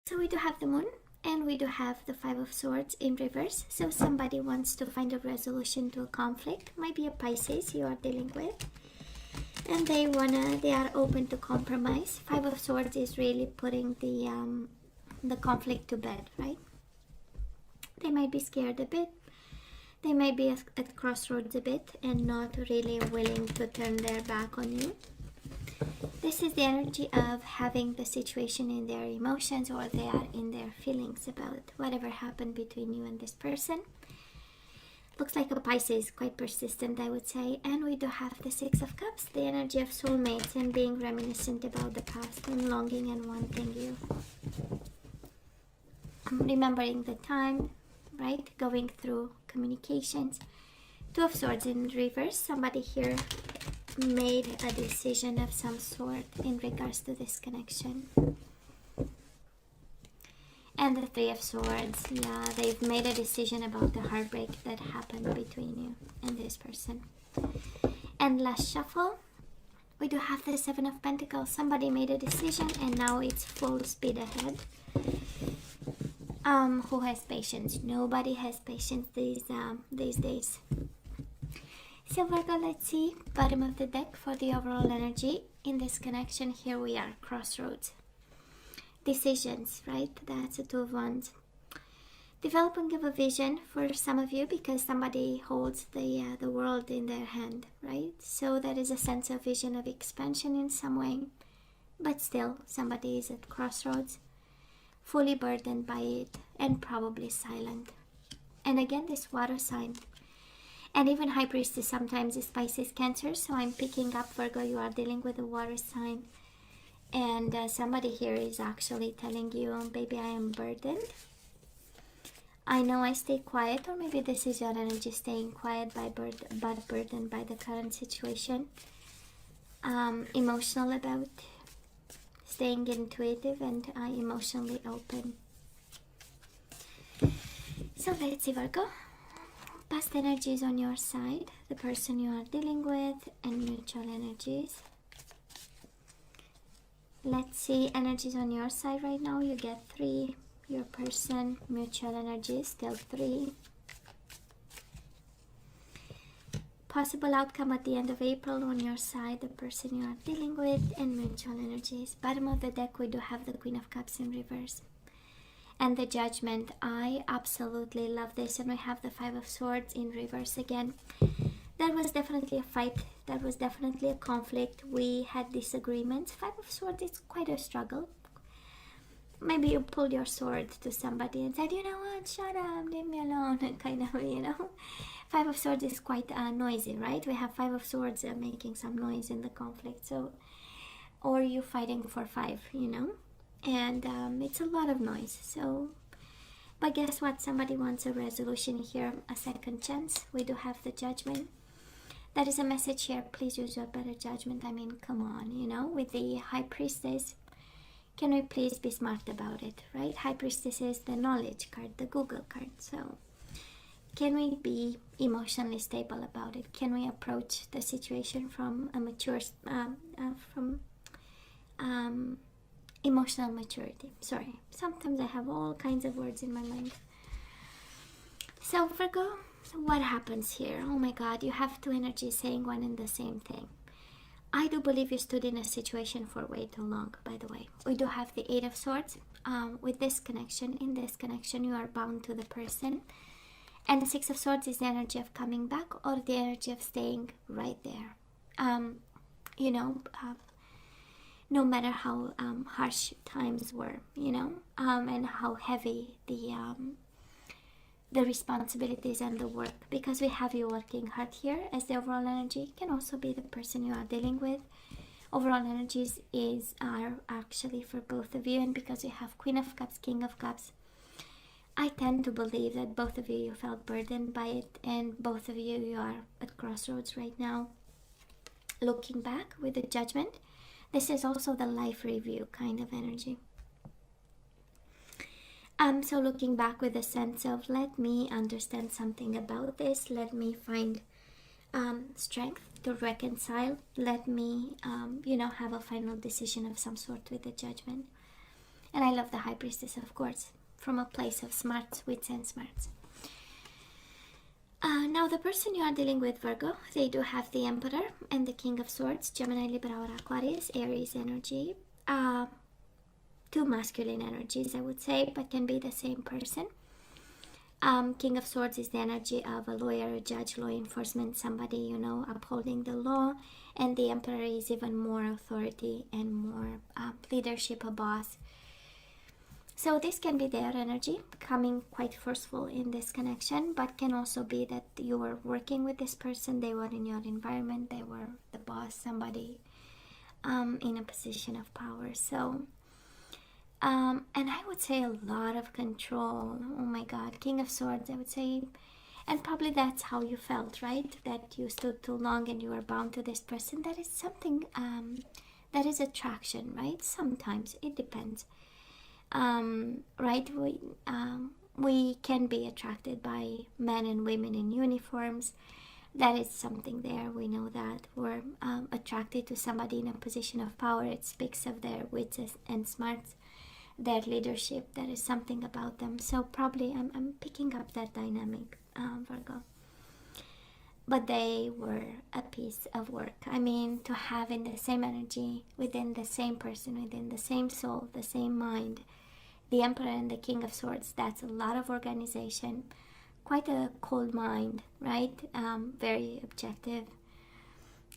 So we do have the moon and we do have the Five of Swords in reverse. So somebody wants to find a resolution to a conflict. Might be a Pisces you are dealing with. And they are open to compromise. Five of Swords is really putting the conflict to bed, right? They might be scared a bit. They might be at crossroads a bit and not really willing to turn their back on you. This is the energy of having the situation in their emotions, or they are in their feelings about whatever happened between you and this person. Looks like a Pisces, quite persistent, I would say. And we do have the Six of Cups, the energy of soulmates and being reminiscent about the past and longing and wanting you. Remembering the time, right? Going through communications. Two of Swords in reverse. Somebody here made a decision of some sort in regards to this connection. And the Three of Swords, yeah, they've made a decision about the heartbreak that happened between you and this person. And last shuffle, we do have the Seven of Pentacles. Somebody made a decision and now it's full speed ahead. Who has patience? Nobody has patience these days. So Virgo, let's see, bottom of the deck for the overall energy. In this connection, here we are, crossroads. Decisions, right? That's a Two of Wands. Developing of a vision for some of you, because somebody holds the world in their hand, right? So there is a sense of vision of expansion in some way, but still somebody is at crossroads, fully burdened by it and probably silent. And again, this water sign. And even High Priestess sometimes is Pisces, Cancer. So I'm picking up, Virgo, you are dealing with a water sign. And somebody here is actually telling you, baby, I am burdened. I know I stay quiet, or maybe this is your energy staying quiet but burdened by the current situation. Emotional about staying intuitive and emotionally open. So let's see, Virgo. Past energies on your side, the person you are dealing with, and mutual energies. Let's see energies on your side right now. You get 3. Your person, mutual energies, still 3. Possible outcome at the end of April on your side, the person you are dealing with, and mutual energies. Bottom of the deck, we do have the Queen of Cups in reverse. And the Judgment. I absolutely love this. And we have the Five of Swords in reverse again. That was definitely a fight. That was definitely a conflict. We had disagreements. Five of Swords is quite a struggle. Maybe you pulled your sword to somebody and said, you know what, shut up, leave me alone, kind of, you know. Five of Swords is quite noisy, right? We have Five of Swords making some noise in the conflict. So, or you fighting for 5, you know. And it's a lot of noise. So, but guess what? Somebody wants a resolution here, a second chance. We do have the Judgment. That is a message here. Please use your better judgment. I mean, come on, you know, with the High Priestess. Can we please be smart about it, right? High Priestess is the knowledge card, the Google card. So, can we be emotionally stable about it? Can we approach the situation from a mature, emotional maturity? Sorry, sometimes I have all kinds of words in my mind. So Virgo, what happens here? Oh my God, you have 2 energies saying one and the same thing. I do believe you stood in a situation for way too long, by the way. We do have the 8 of Swords. With this connection, in this connection, you are bound to the person. And the 6 of Swords is the energy of coming back, or the energy of staying right there. You know, no matter how harsh times were, you know, and how heavy the responsibilities and the work, because we have you working hard here as the overall energy. Can also be the person you are dealing with. Overall energies are actually for both of you, and because we have Queen of Cups, King of Cups, I tend to believe that both of you felt burdened by it, and both of you are at crossroads right now. Looking back with the Judgment, this is also the life review kind of energy. So looking back with a sense of, let me understand something about this, let me find strength to reconcile, let me, you know, have a final decision of some sort with the Judgment. And I love the High Priestess, of course, from a place of smarts, wits, and smarts. Now, the person you are dealing with, Virgo, they do have the Emperor and the King of Swords, Gemini, Libra, or Aquarius, Aries energy. Two masculine energies, I would say, but can be the same person. King of Swords is the energy of a lawyer, a judge, law enforcement, somebody, you know, upholding the law. And the Emperor is even more authority and more leadership, a boss. So this can be their energy, coming quite forceful in this connection, but can also be that you were working with this person, they were in your environment, they were the boss, somebody in a position of power. So, and I would say a lot of control. Oh my God, King of Swords, I would say, and probably that's how you felt, right? That you stood too long and you were bound to this person. That is something, that is attraction, right? Sometimes, it depends. Right, we can be attracted by men and women in uniforms. That is something there, we know that. We're attracted to somebody in a position of power. It speaks of their wits and smarts, their leadership. There is something about them. So probably I'm picking up that dynamic, Virgo. But they were a piece of work. I mean, to have in the same energy, within the same person, within the same soul, the same mind, the Emperor and the King of Swords, that's a lot of organization. Quite a cold mind, right? Very objective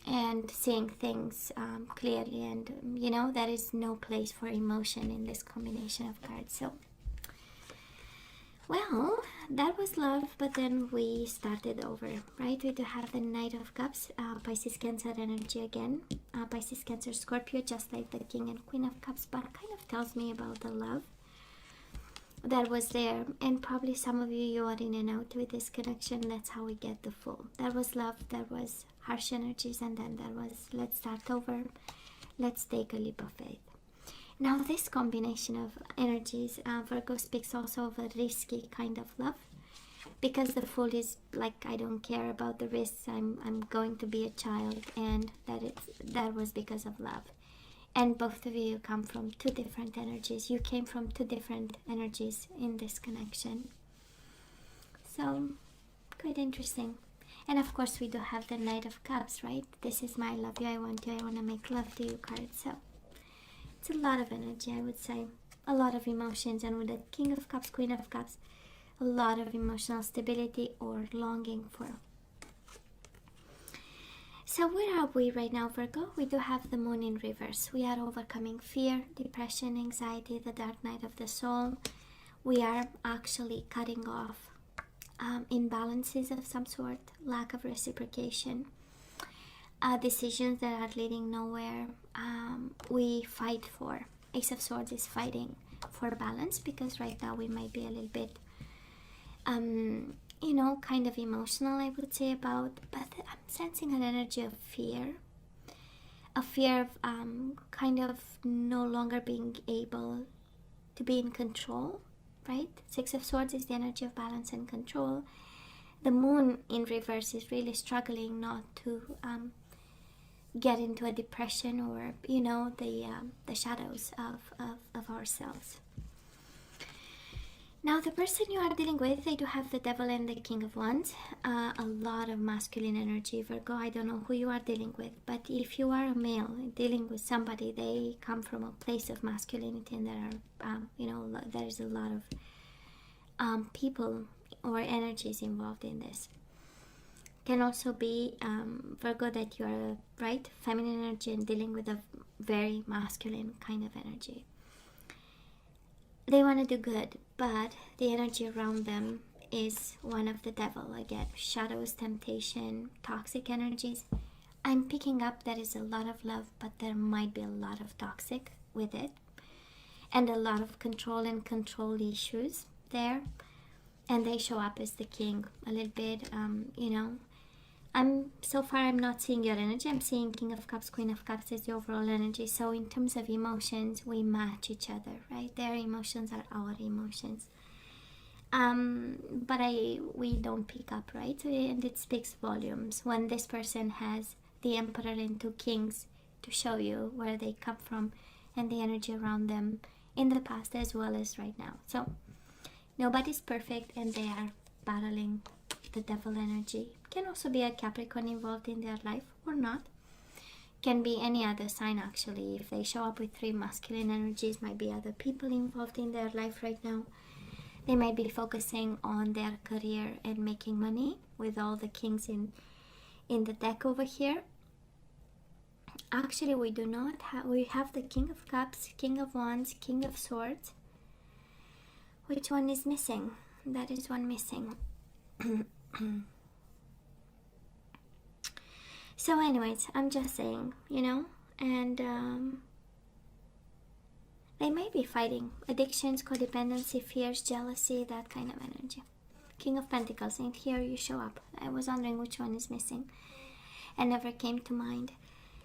and seeing things clearly. And, you know, there is no place for emotion in this combination of cards. So, well, that was love, but then we started over, right? We do have the Knight of Cups, Pisces, Cancer energy again. Pisces, Cancer, Scorpio, just like the King and Queen of Cups, but kind of tells me about the love that was there. And probably some of you are in and out with this connection. That's how we get the full. That was love, that was harsh energies, and then there was let's start over, let's take a leap of faith. Now, this combination of energies, Virgo, speaks also of a risky kind of love, because the Fool is like, I don't care about the risks, I'm going to be a child, and that was because of love. And both of you come from two different energies. You came from two different energies in this connection. So, quite interesting. And of course, we do have the Knight of Cups, right? This is my love you, I want you, I want to make love to you card. So, it's a lot of energy, I would say. A lot of emotions. And with the King of Cups, Queen of Cups, a lot of emotional stability or longing for. So where are we right now, Virgo? We do have the Moon in reverse. We are overcoming fear, depression, anxiety, the dark night of the soul. We are actually cutting off imbalances of some sort, lack of reciprocation, decisions that are leading nowhere. We fight for. Ace of Swords is fighting for balance, because right now we might be a little bit you know, kind of emotional, I would say, about, but I'm sensing an energy of fear. A fear of kind of no longer being able to be in control, right? Six of Swords is the energy of balance and control. The Moon in reverse is really struggling not to get into a depression or, you know, the shadows of ourselves. Now, the person you are dealing with, they do have the Devil and the King of Wands. A lot of masculine energy, Virgo. I don't know who you are dealing with, but if you are a male dealing with somebody, they come from a place of masculinity, and there are, you know, there is a lot of people or energies involved in this. Can also be, Virgo, that you are, right, feminine energy and dealing with a very masculine kind of energy. They want to do good, but the energy around them is one of the devil again. Shadows, temptation, toxic energies. I'm picking up there is a lot of love, but there might be a lot of toxic with it. And a lot of control and control issues there. And they show up as the king a little bit, you know. So far I'm not seeing your energy. I'm seeing King of Cups, Queen of Cups as the overall energy. So in terms of emotions, we match each other, right? Their emotions are our emotions. But we don't pick up, right? And it speaks volumes when this person has the Emperor and two Kings to show you where they come from and the energy around them in the past as well as right now. So nobody's perfect, and they are battling the devil energy. Can also be a Capricorn involved in their life or not. Can be any other sign actually. If they show up with 3 masculine energies, might be other people involved in their life right now. They might be focusing on their career and making money with all the kings in the deck over here. Actually, we do not have, we have the King of Cups, King of Wands, King of Swords. Which one is missing? That is one missing. So anyways, I'm just saying, you know, and they may be fighting addictions, codependency, fears, jealousy, that kind of energy. King of Pentacles, and here you show up. I was wondering which one is missing and never came to mind.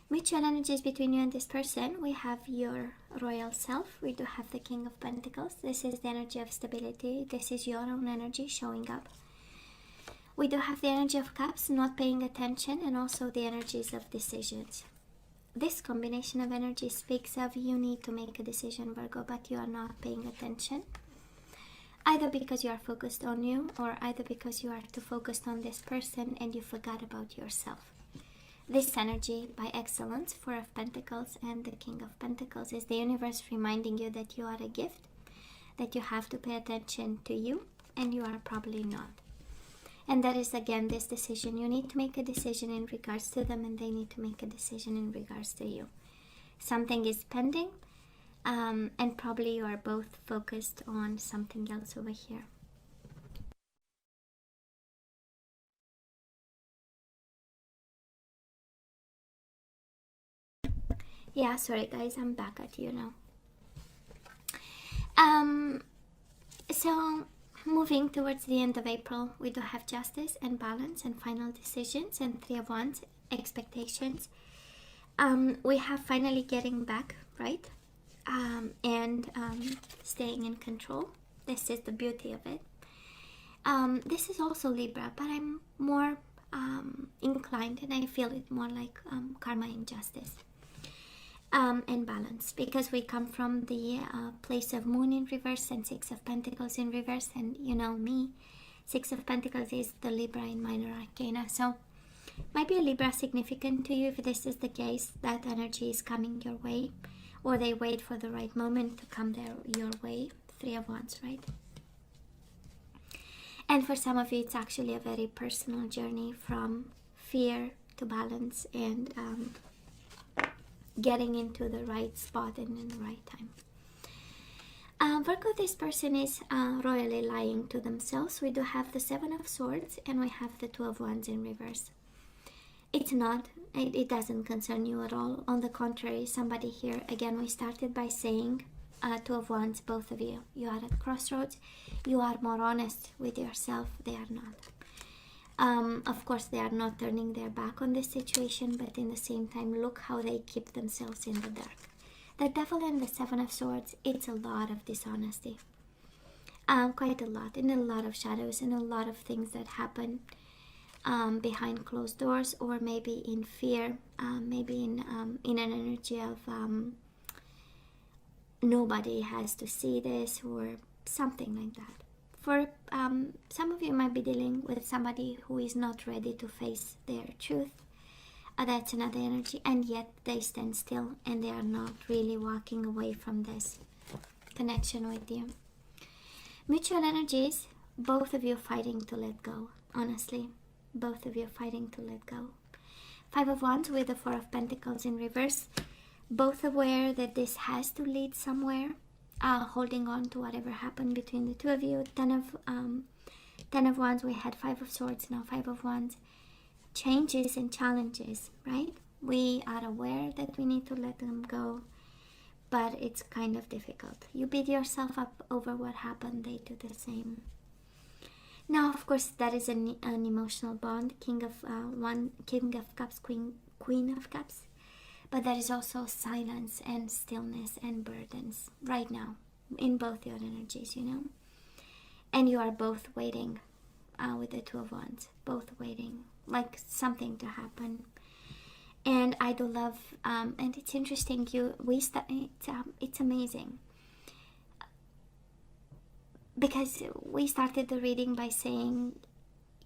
Mutual energies between you and this person. We have your royal self. We do have the King of Pentacles. This is the energy of stability. This is your own energy showing up. We do have the energy of Cups, not paying attention, and also the energies of decisions. This combination of energy speaks of you need to make a decision, Virgo, but you are not paying attention. Either because you are focused on you, or either because you are too focused on this person and you forgot about yourself. This energy, by excellence, Four of Pentacles and the King of Pentacles, is the universe reminding you that you are a gift, that you have to pay attention to you, and you are probably not. And that is again this decision. You need to make a decision in regards to them, and they need to make a decision in regards to you. Something is pending, and probably you are both focused on something else over here. Yeah, sorry guys, I'm back at you now. So moving towards the end of April, we do have justice and balance and final decisions and Three of Wands, expectations. We have finally getting back, right? And staying in control. This is the beauty of it. This is also Libra, but I'm more inclined, and I feel it more like karma and justice. And balance, because we come from the place of Moon in reverse and Six of Pentacles in reverse, and you know me, Six of Pentacles is the Libra in minor arcana, so might be a Libra significant to you. If this is the case, that energy is coming your way, or they wait for the right moment to come your way. Three of Wands, right? And for some of you, it's actually a very personal journey from fear to balance and getting into the right spot and in the right time. Virgo, this person is royally lying to themselves. We do have the Seven of Swords and we have the Two of Wands in reverse. It's not, it doesn't concern you at all. On the contrary, somebody here, again, we started by saying Two of Wands, both of you. You are at crossroads. You are more honest with yourself. They are not. Of course, they are not turning their back on this situation, but in the same time, look how they keep themselves in the dark. The Devil and the Seven of Swords, it's a lot of dishonesty. Quite a lot, and a lot of shadows, and a lot of things that happen behind closed doors, or maybe in fear, maybe in an energy of nobody has to see this, or something like that. For some of you might be dealing with somebody who is not ready to face their truth. That's another energy, and yet they stand still and they are not really walking away from this connection with you. Mutual energies, both of you fighting to let go, honestly. Both of you fighting to let go. Five of Wands with the Four of Pentacles in reverse. Both aware that this has to lead somewhere. Holding on to whatever happened between the two of you. Ten of Wands, we had Five of Swords, now Five of Wands. Changes and challenges, right? We are aware that we need to let them go, but it's kind of difficult. You beat yourself up over what happened, they do the same. Now, of course, that is an emotional bond. King of Cups, Queen of Cups. But there is also silence and stillness and burdens right now in both your energies, you know. And you are both waiting with the Two of Wands. Both waiting, like something to happen. And I do love, and it's interesting, it's amazing. because we started the reading by saying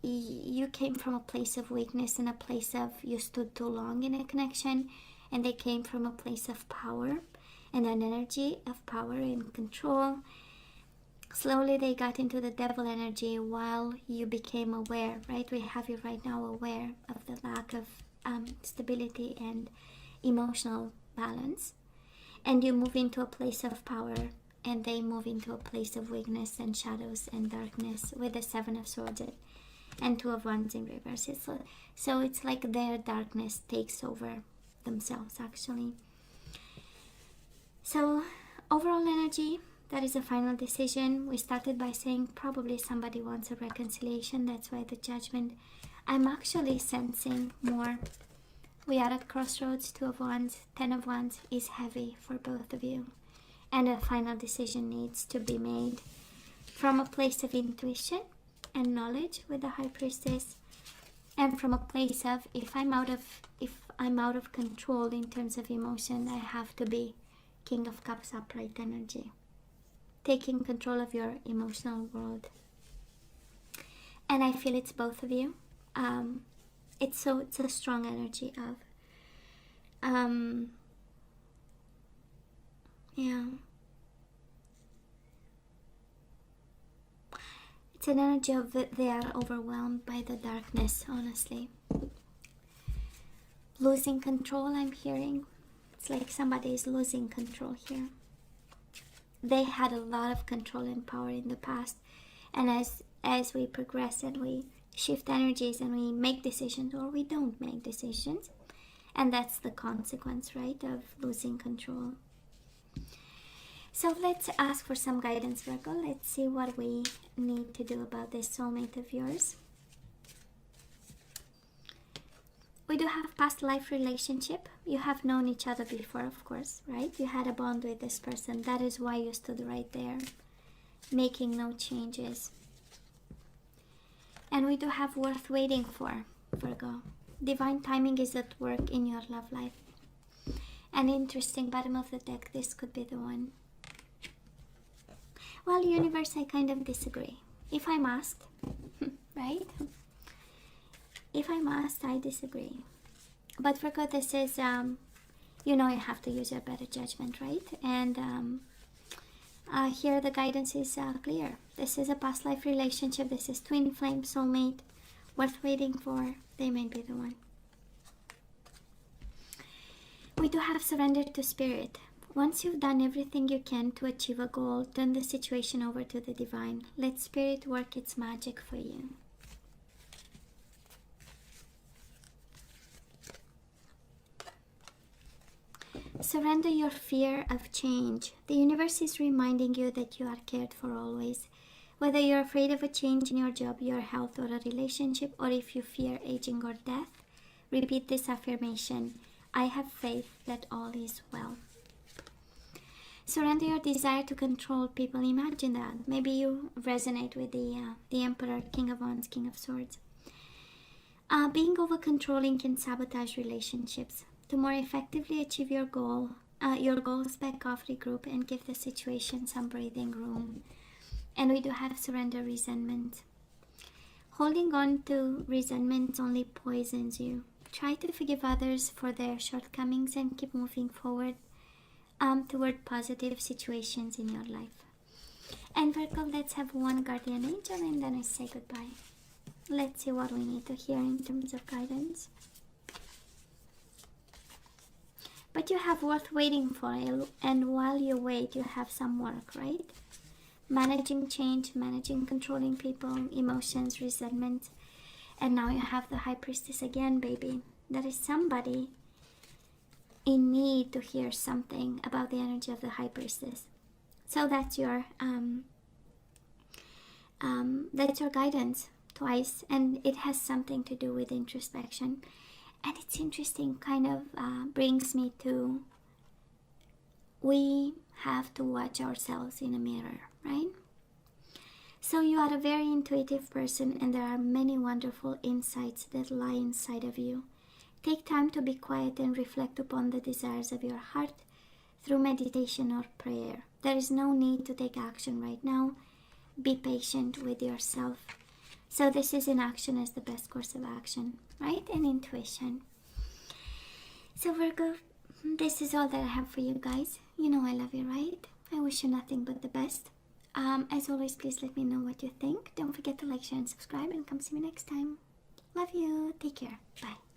you came from a place of weakness and a place of you stood too long in a connection, and they came from a place of power and an energy of power and control. Slowly they got into the devil energy while you became aware, right? We have you right now aware of the lack of stability and emotional balance, and you move into a place of power, and they move into a place of weakness and shadows and darkness with the Seven of Swords and Two of Wands in reverse. So it's like their darkness takes over themselves, actually. So overall energy, that is a final decision. We started by saying probably somebody wants a reconciliation. That's why the Judgment. I'm actually sensing more. We are at crossroads. Two of Wands, Ten of Wands is heavy for both of you. And a final decision needs to be made from a place of intuition and knowledge with the High Priestess, and from a place of if I'm out of control in terms of emotion, I have to be King of Cups upright energy, taking control of your emotional world. And I feel it's both of you. It's a strong energy of yeah, it's an energy of they are overwhelmed by the darkness, honestly. Losing control, I'm hearing. It's like somebody is losing control here. They had a lot of control and power in the past, and as we progress and we shift energies and we make decisions or we don't make decisions, and that's the consequence, right, of losing control. So let's ask for some guidance, Virgo. Let's see what we need to do about this soulmate of yours. We do have past life relationship. You have known each other before, of course, right? You had a bond with this person. That is why you stood right there, making no changes. And we do have worth waiting for, Virgo. Divine timing is at work in your love life. And interesting, bottom of the deck, this could be the one. Well, universe, I kind of disagree. If I'm asked, right? If I'm asked, I disagree. But Virgo, this is, you know, you have to use your better judgment, right? And here the guidance is clear. This is a past life relationship. This is twin flame soulmate, worth waiting for. They may be the one. We do have surrender to spirit. Once you've done everything you can to achieve a goal, turn the situation over to the divine. Let spirit work its magic for you. Surrender your fear of change. The universe is reminding you that you are cared for always. Whether you're afraid of a change in your job, your health, or a relationship, or if you fear aging or death, repeat this affirmation. I have faith that all is well. Surrender your desire to control people. Imagine that. Maybe you resonate with the Emperor, King of Wands, King of Swords. Being over-controlling can sabotage relationships. To more effectively achieve your goals, back off, regroup, and give the situation some breathing room. And we do have surrender resentment. Holding on to resentment only poisons you. Try to forgive others for their shortcomings and keep moving forward toward positive situations in your life. And Virgo, let's have one guardian angel and then I say goodbye. Let's see what we need to hear in terms of guidance. But you have worth waiting for, and while you wait, you have some work, right? Managing change, managing controlling people, emotions, resentment. And now you have the High Priestess again, baby. There is somebody in need to hear something about the energy of the High Priestess. So that's your guidance twice, and it has something to do with introspection. And it's interesting, kind of brings me to, we have to watch ourselves in a mirror, right? So you are a very intuitive person, and there are many wonderful insights that lie inside of you. Take time to be quiet and reflect upon the desires of your heart through meditation or prayer. There is no need to take action right now. Be patient with yourself. So this is in action as the best course of action, right? And intuition. So Virgo, this is all that I have for you guys. You know I love you, right? I wish you nothing but the best. As always, please let me know what you think. Don't forget to like, share, and subscribe, and come see me next time. Love you. Take care. Bye.